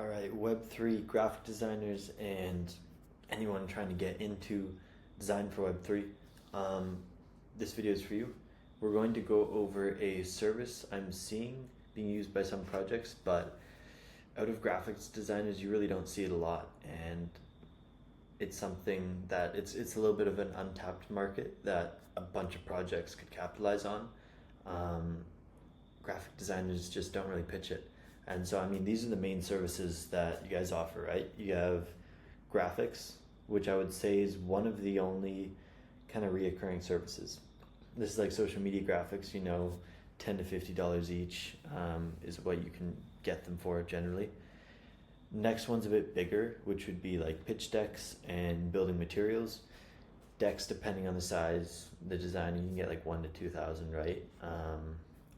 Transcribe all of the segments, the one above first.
All right, Web3 graphic designers and anyone trying to get into design for Web3. Um, this video is for you. We're going to go over a service I'm seeing being used by some projects, but out of graphics designers, you really don't see it a lot. And it's something that it's a little bit of an untapped market that a bunch of projects could capitalize on. Um, Graphic designers just don't really pitch it. And so, I mean, these are the main services that you guys offer, right? You have graphics, which I would say is one of the only kind of reoccurring services. This is like social media graphics, $10 to $50 each is what you can get them for generally. Next one's a bit bigger, which would be like pitch decks and building materials. Decks, depending on the size, the design, you can get like 1 to 2,000, right?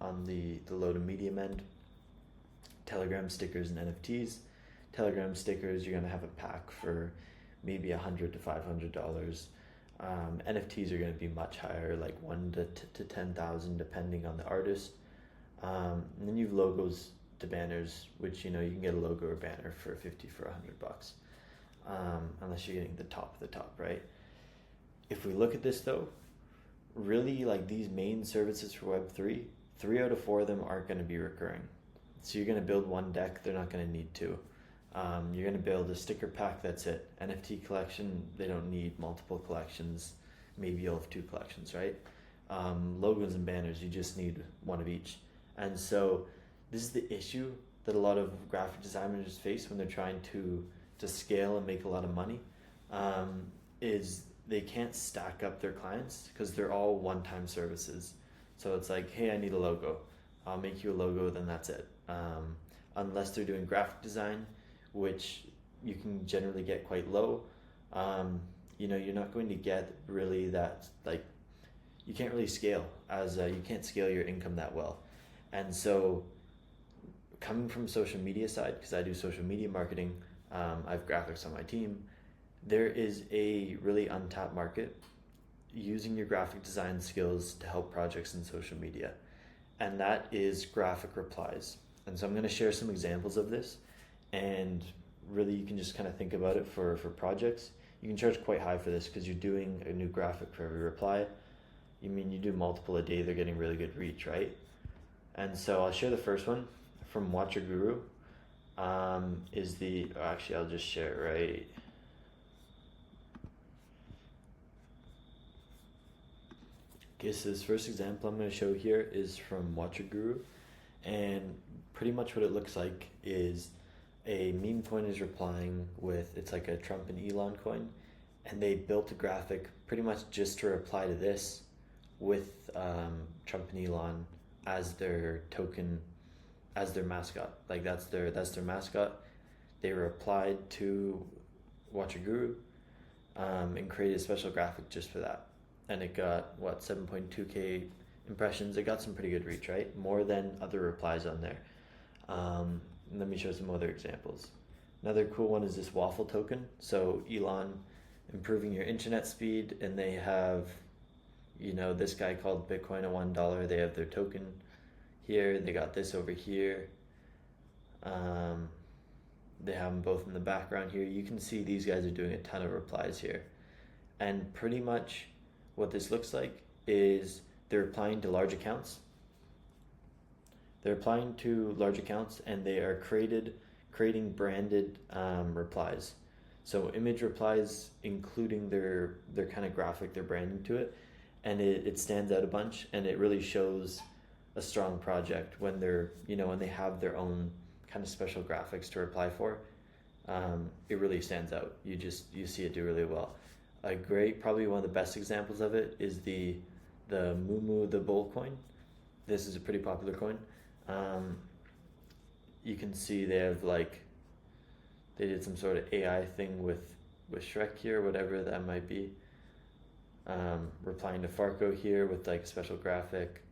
On the low to medium end. Telegram stickers and NFTs. Telegram stickers, you're gonna have a pack for maybe $100 to $500. NFTs are gonna be much higher, like 1 to 10,000, depending on the artist. And then you have logos to banners, which you can get a logo or banner for 50 for $100, unless you're getting the top of the top, right? If we look at this though, really like these main services for Web3, 3 out of 4 of them aren't going to be recurring. So you're going to build one deck, they're not going to need two. You're going to build a sticker pack, that's it. NFT collection, they don't need multiple collections. Maybe you'll have 2 collections, right? Logos and banners, you just need one of each. And so this is the issue that a lot of graphic designers face when they're trying to scale and make a lot of money, is they can't stack up their clients because they're all one-time services. So it's like, hey, I need a logo. I'll make you a logo, then that's it. Unless they're doing graphic design, which you can generally get quite low. You're not going to get really that, like, you can't really scale you can't scale your income that well. And so coming from social media side, because I do social media marketing, I have graphics on my team, there is a really untapped market using your graphic design skills to help projects in social media. And that is graphic replies. And so I'm going to share some examples of this, and really you can just kind of think about it for projects. You can charge quite high for this because you're doing a new graphic for every reply. You do multiple a day, they're getting really good reach, right? And so I'll share the first one from Watch Your Guru. I'll just share it right. Okay, so this first example I'm going to show here is from Watch Your Guru, and pretty much what it looks like is a meme coin is replying with, it's like a Trump and Elon coin, and they built a graphic pretty much just to reply to this with Trump and Elon as their token, as their mascot. Like that's their mascot. They replied to Watch Your Guru and created a special graphic just for that. And it got 7.2k impressions. It got some pretty good reach, right? More than other replies on there. Let me show some other examples. Another cool one is this waffle token. So Elon improving your internet speed, and they have this guy called Bitcoin at $1. They have their token here. They got this over here. They have them both in the background here. You can see these guys are doing a ton of replies here, and pretty much what this looks like is they're applying to large accounts. They're applying to large accounts, and they are creating branded replies. So image replies, including their kind of graphic, their branding to it, and it stands out a bunch, and it really shows a strong project when they're when they have their own kind of special graphics to reply for. It really stands out. You see it do really well. Probably one of the best examples of it is the Moo the Bull coin. This is a pretty popular coin. You can see they did some sort of AI thing with Shrek here, whatever that might be. Replying to Farco here with like a special graphic.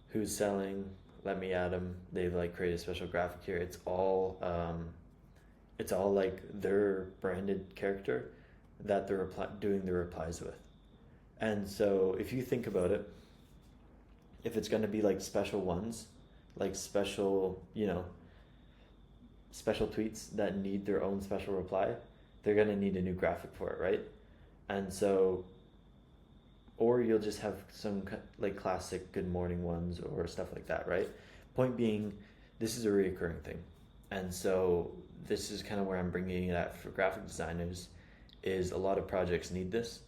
Who's selling? Let me at them. They've created a special graphic here. It's all like their branded character that they're doing the replies with. And so if you think about it, if it's going to be like special ones, like special special tweets that need their own special reply, they're going to need a new graphic for it, right? And so, or you'll just have some like classic good morning ones or stuff like that, right? Point being, this is a reoccurring thing. And so this is kind of where I'm bringing it at for graphic designers, is a lot of projects need this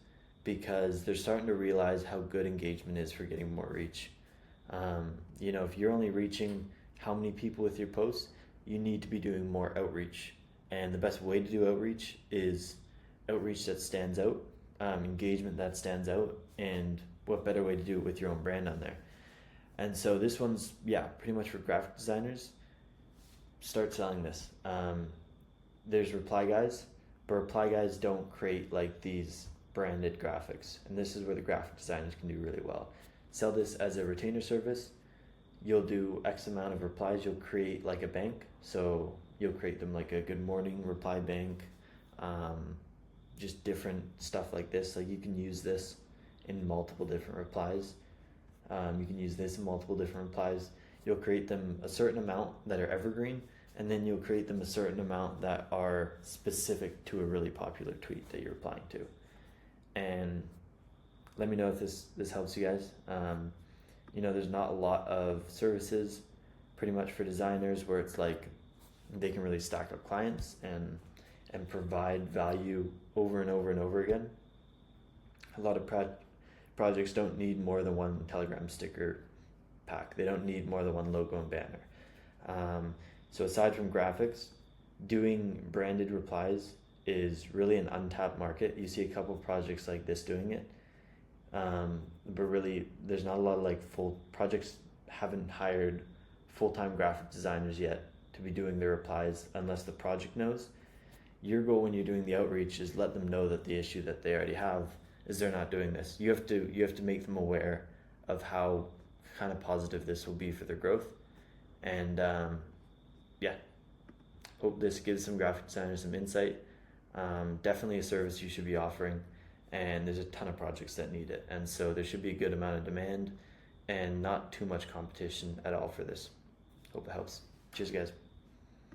because they're starting to realize how good engagement is for getting more reach. If you're only reaching how many people with your posts, you need to be doing more outreach. And the best way to do outreach is outreach that stands out, engagement that stands out, and what better way to do it with your own brand on there. And so this one's, pretty much for graphic designers. Start selling this. There's reply guys, but reply guys don't create like these branded graphics. And this is where the graphic designers can do really well. Sell this as a retainer service. You'll do X amount of replies. You'll create like a bank. So you'll create them like a good morning reply bank, just different stuff like this. Like you can use this in multiple different replies. You can use this in multiple different replies. You'll create them a certain amount that are evergreen, and then you'll create them a certain amount that are specific to a really popular tweet that you're replying to. And let me know if this helps you guys. There's not a lot of services pretty much for designers where it's like they can really stack up clients and provide value over and over and over again. A lot of projects don't need more than one Telegram sticker pack. They don't need more than one logo and banner. So aside from graphics, doing branded replies is really an untapped market. You see a couple of projects like this doing it, but really there's not a lot of like full projects haven't hired full-time graphic designers yet to be doing their replies unless the project knows. Your goal when you're doing the outreach is let them know that the issue that they already have is they're not doing this. You have to make them aware of how kind of positive this will be for their growth. And hope this gives some graphic designers some insight. Definitely a service you should be offering, and there's a ton of projects that need it, and so there should be a good amount of demand and not too much competition at all for this. Hope it helps. Cheers guys.